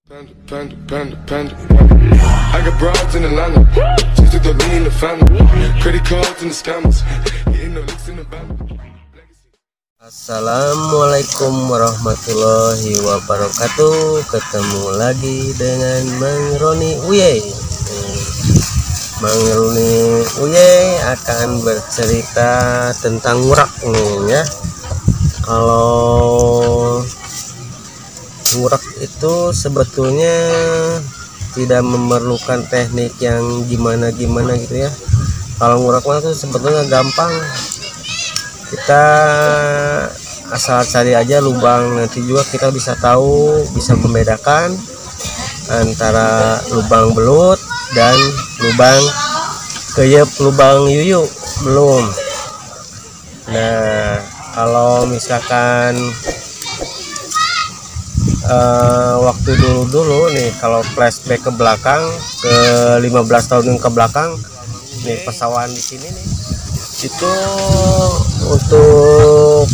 I got broads in Atlanta, just to the lean the family, credit cards and the scammers, getting no licks in the band. Assalamualaikum warahmatullahi wabarakatuh. Ketemu lagi dengan Mang Roni Uye. Mang Roni Uye akan bercerita tentang ngurak nih ya. Kalau ngurak itu sebetulnya tidak memerlukan teknik yang gimana-gimana gitu ya. Kalau ngurak itu sebetulnya gampang. Kita asal cari aja lubang, nanti juga kita bisa tahu, bisa membedakan antara lubang belut dan lubang keyep, lubang yuyu belum. Nah, kalau misalkan waktu dulu nih, kalau flashback ke belakang ke 15 tahun ke belakang nih, pesawahan di sini nih, itu untuk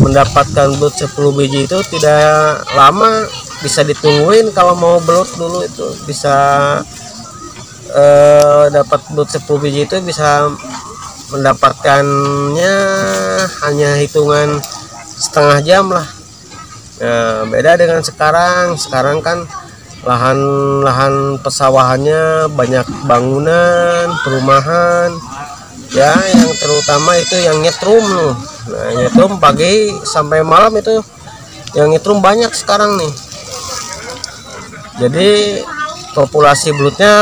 mendapatkan belut 10 biji itu tidak lama, bisa ditungguin. Kalau mau belut dulu itu bisa dapat belut 10 biji itu bisa mendapatkannya hanya hitungan setengah jam lah. Nah, beda dengan sekarang kan lahan pesawahannya banyak bangunan, perumahan ya, yang terutama itu yang nyetrum loh. Nah, nyetrum pagi sampai malam itu yang nyetrum banyak sekarang nih. Jadi populasi belutnya,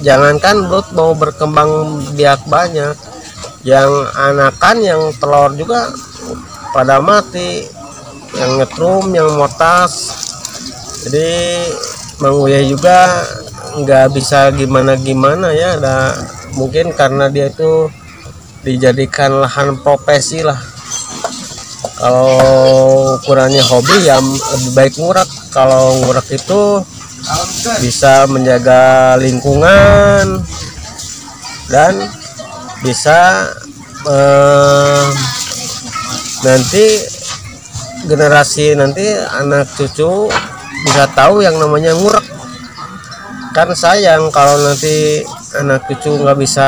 jangankan belut mau berkembang biak banyak, yang anakan, yang telur juga pada mati, yang nyetrum, yang motas. Jadi Mang Uye juga nggak bisa gimana-gimana ya, mungkin karena dia itu dijadikan lahan profesi lah. Kalau ukurannya hobi ya lebih baik ngurak. Kalau ngurak itu bisa menjaga lingkungan dan bisa nanti generasi nanti anak cucu bisa tahu yang namanya ngurak. Kan sayang kalau nanti anak cucu nggak bisa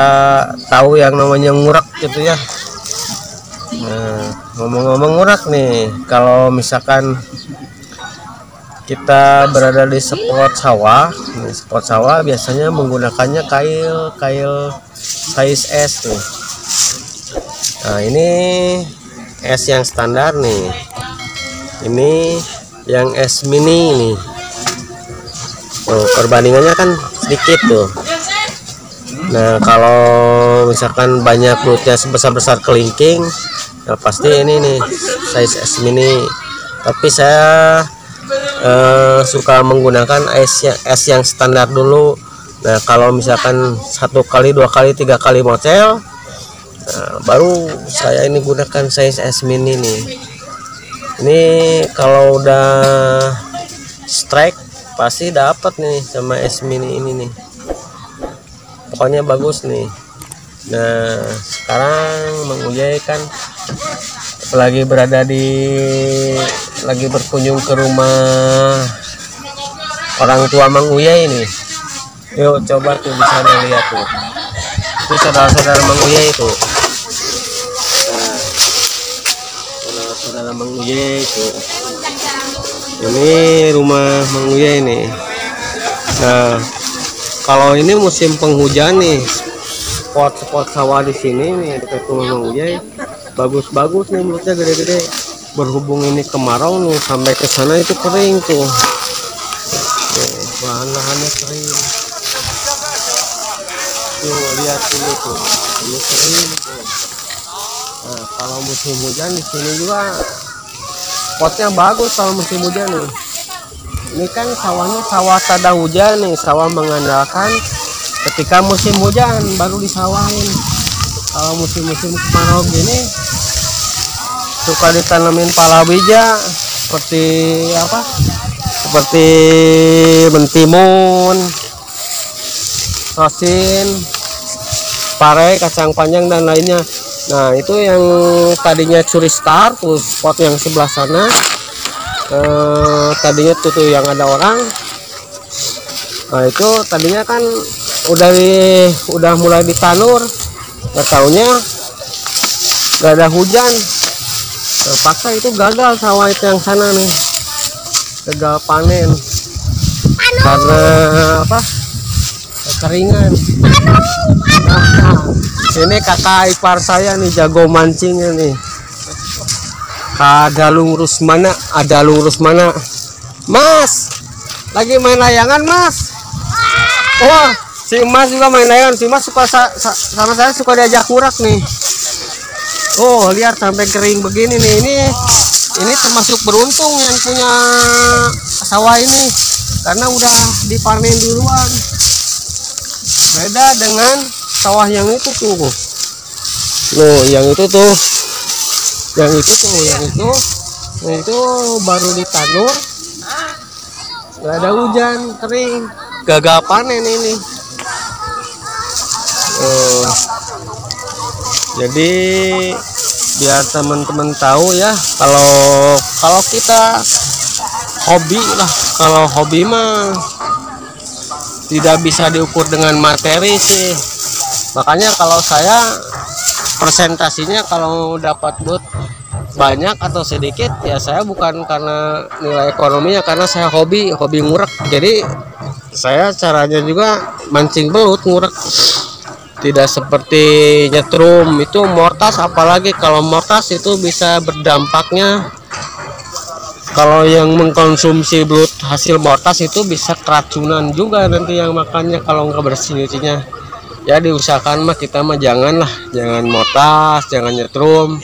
tahu yang namanya ngurak gitu ya. Nah, ngomong-ngomong ngurak nih, kalau misalkan kita berada di spot sawah, spot sawah biasanya menggunakannya kail size S nih. Nah, ini S yang standar nih, ini yang S mini nih. Tuh, perbandingannya kan sedikit tuh. Nah, kalau misalkan banyak belutnya sebesar-besar kelingking, nah pasti ini nih size S mini. Tapi saya suka menggunakan S yang standar dulu. Nah, kalau misalkan 1 kali, 2 kali, 3 kali mocel, nah, baru saya ini gunakan size S mini nih. Ini kalau udah strike pasti dapat nih sama S mini ini nih, pokoknya bagus nih. Nah, sekarang Mang Uye kan lagi berkunjung ke rumah orang tua Mang Uye ini. Yuk coba tuh di sana lihat tuh, itu saudara-saudara Mang Uye itu. Nah, saudara Mang Uye itu. Ini rumah Mang Uye ini. Nah, kalau ini musim penghujan nih, spot sawah di sini nih dekat rumah Mang Uye bagus-bagus nih, belutnya gede-gede. Berhubung ini kemarau nih, sampai ke sana itu kering tuh. Bahan-bahannya kering. Tuh lihat ini tuh, ini kering tuh. Nah, kalau musim hujan di sini juga spotnya bagus kalau musim hujan nih. Ini kan sawahnya sawah tada hujan nih, sawah mengandalkan ketika musim hujan baru disawahin. Kalau musim-musim kemarau gini suka ditanamin palawija seperti apa? Seperti mentimun, sosin, pare, kacang panjang dan lainnya. Nah, itu yang tadinya curi star tuh spot yang sebelah sana. tadinya tuh yang ada orang. Nah itu tadinya kan udah mulai ditanur, nggak taunya nggak ada hujan, terpaksa itu gagal sawah itu yang sana nih, gagal panen karena apa, kekeringan. Ini kakak ipar saya nih jago mancingnya nih, Adalung Rusmana. Mas lagi main layangan Mas. Wah, si Mas juga main layangan. Si Mas suka sama saya suka diajak ngurak nih. Oh, lihat sampai kering begini nih. Ini termasuk beruntung yang punya sawah ini karena udah dipanen duluan. Beda dengan sawah yang itu tuh. Loh, yang itu baru ditanur. Nggak ada hujan, kering. Gagal panen ini. Jadi biar teman-teman tahu ya, kalau kita hobi lah, kalau hobi mah tidak bisa diukur dengan materi sih. Makanya kalau saya presentasinya kalau dapat duit banyak atau sedikit ya saya bukan karena nilai ekonominya, karena saya hobi ngurak. Jadi saya caranya juga mancing belut ngurak, tidak seperti nyetrum itu mortas. Apalagi kalau mortas itu bisa berdampaknya, kalau yang mengkonsumsi belut hasil mortas itu bisa keracunan juga nanti yang makannya kalau nggak bersih nyucinya. Ya diusahakan mah kita mah jangan mortas, jangan nyetrum.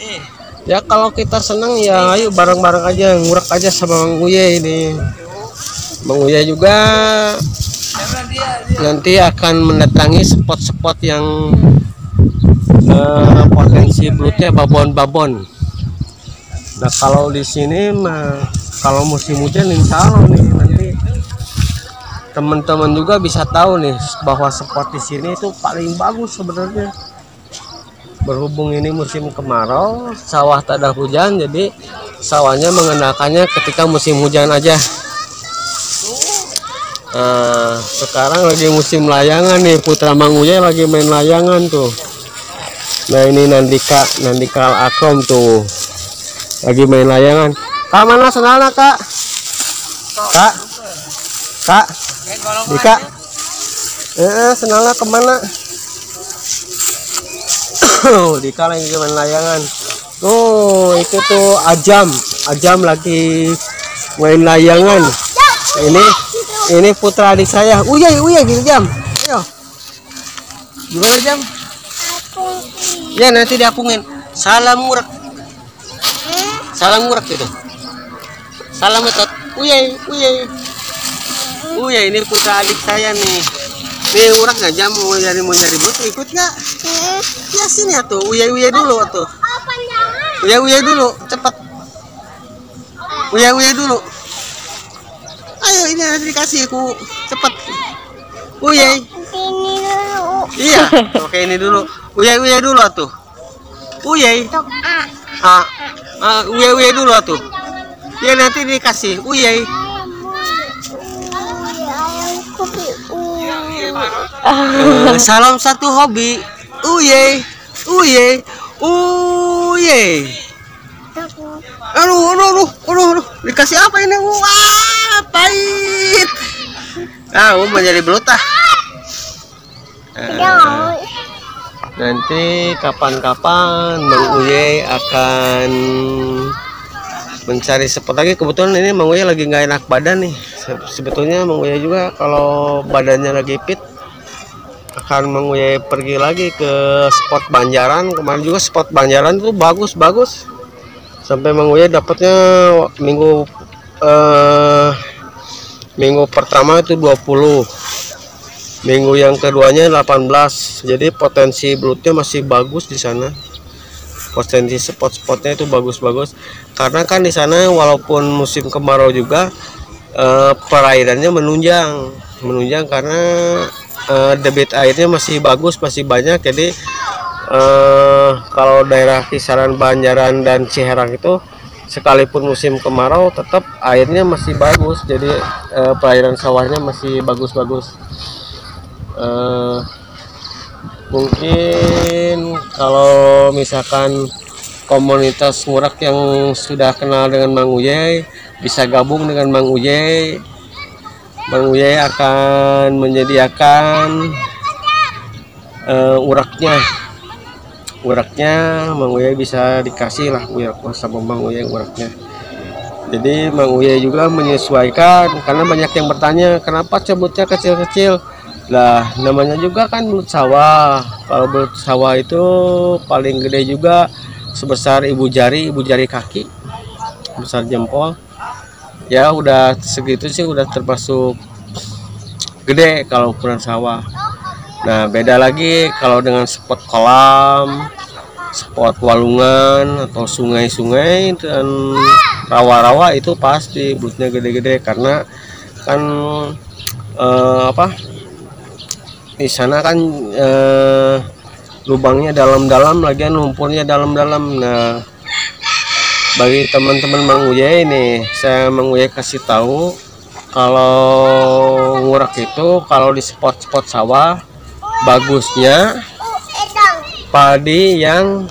Ya kalau kita senang ya ayo bareng-bareng aja ngurak aja sama Mang Uye ini. Mang Uye juga nanti akan mendatangi spot-spot yang potensi belutnya babon-babon. Nah kalau di sini mah kalau musim hujan insya Allah nih nanti teman-teman juga bisa tahu nih bahwa spot di sini itu paling bagus sebenarnya. Berhubung ini musim kemarau, sawah tak ada hujan, jadi sawahnya mengenakannya ketika musim hujan aja. Sekarang lagi musim layangan nih, putra Mang Uye lagi main layangan tuh. Nah ini Nandika Akrom tuh lagi main layangan. Kak mana senalnya kak? Kak Dika senalnya kemana? Dika lagi main layangan. Tuh itu tuh Ajam lagi main layangan. Ini putra adik saya. Uya gini Jam. Ayo. Gimana Jam? Ya nanti diapungin. Salam ngurak gitu. Salam metot. Uya ini putra adik saya nih. Nih urak nggak Jam mau nyari buat ikut nggak? Ya sini atuh. Uya dulu atuh. Uya dulu cepet. Uya dulu. Ayo ini nanti dikasih aku cepet. Uya. Iya, oke ini dulu. Uya dulu atuh. Uya. Uya dulu atuh. Ya nanti dikasih. Uya. Salam satu hobi. Uye. Aduh. Dikasih apa ini? Wah, pahit. Menjadi belut ah. Nanti kapan-kapan Mang Uye akan mencari spot lagi. Kebetulan ini Mang Uye lagi nggak enak badan nih. Sebetulnya Mang Uye juga kalau badannya lagi fit akan Mang Uye pergi lagi ke spot Banjaran. Kemarin juga spot Banjaran itu bagus. Sampai Mang Uye dapatnya minggu pertama itu 20. Minggu yang keduanya 18. Jadi potensi belutnya masih bagus di sana. Potensi spot-spotnya itu bagus. Karena kan di sana walaupun musim kemarau juga perairannya menunjang karena debit airnya masih bagus, masih banyak. Jadi kalau daerah kisaran Banjaran dan Ciherang itu sekalipun musim kemarau tetap airnya masih bagus, jadi perairan sawahnya masih bagus-bagus. Mungkin kalau misalkan komunitas ngurak yang sudah kenal dengan Mang Uye bisa gabung dengan Mang Uye. Mang Uye akan menyediakan uraknya Mang Uye bisa dikasih lah sama Mang Uye uraknya. Jadi Mang Uye juga menyesuaikan, karena banyak yang bertanya kenapa cabutnya kecil-kecil. Lah namanya juga kan belut sawah. Kalau belut sawah itu paling gede juga sebesar ibu jari kaki, besar jempol. Ya udah segitu sih udah termasuk gede kalau ukuran sawah. Nah beda lagi kalau dengan spot kolam, spot walungan atau sungai-sungai dan rawa-rawa, itu pasti belutnya gede-gede karena kan di sana kan lubangnya dalam-dalam, lagian lumpurnya dalam-dalam. Nah bagi teman-teman Mang Uye ini, saya Mang Uye kasih tahu kalau ngurak itu kalau di spot-spot sawah bagusnya padi yang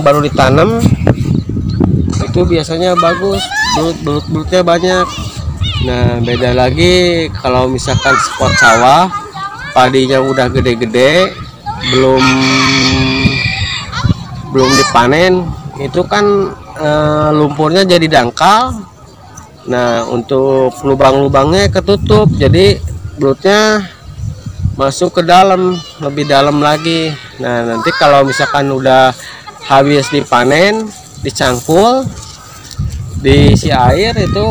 baru ditanam itu biasanya bagus, belut-belutnya banyak. Nah beda lagi kalau misalkan spot sawah padinya udah gede-gede, belum dipanen, itu kan lumpurnya jadi dangkal. Nah untuk lubang-lubangnya ketutup, jadi belutnya masuk ke dalam, lebih dalam lagi. Nah nanti kalau misalkan udah habis dipanen, dicangkul, diisi air, itu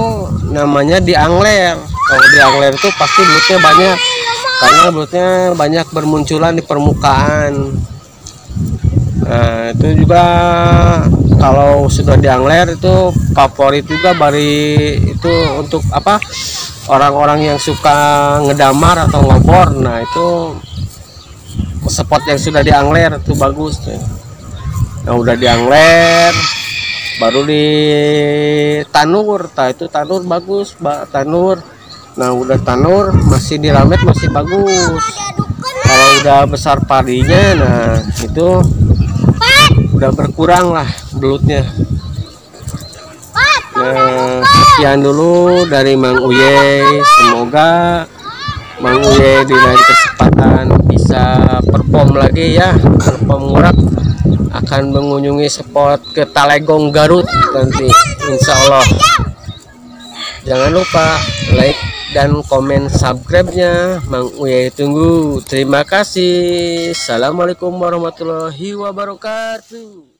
namanya diangler. Kalau diangler itu pasti belutnya banyak, karena belutnya banyak bermunculan di permukaan. Nah itu juga kalau sudah diangler itu favorit juga itu untuk orang-orang yang suka ngedamar atau ngobor. Nah itu spot yang sudah diangler itu bagus. Nah udah diangler baru ditanur, itu tanur bagus, tanur. Nah udah tanur masih diramet masih bagus. Kalau udah besar padinya, nah itu udah berkurang lah belutnya. Nah sekian dulu dari Mang Uye, semoga Mang Uye di lain kesempatan bisa perform lagi ya, perform ngurak, akan mengunjungi spot ke Talegong Garut nanti insya Allah. Jangan lupa like dan komen subscribe-nya. Mang Uye tunggu. Terima kasih. Assalamualaikum warahmatullahi wabarakatuh.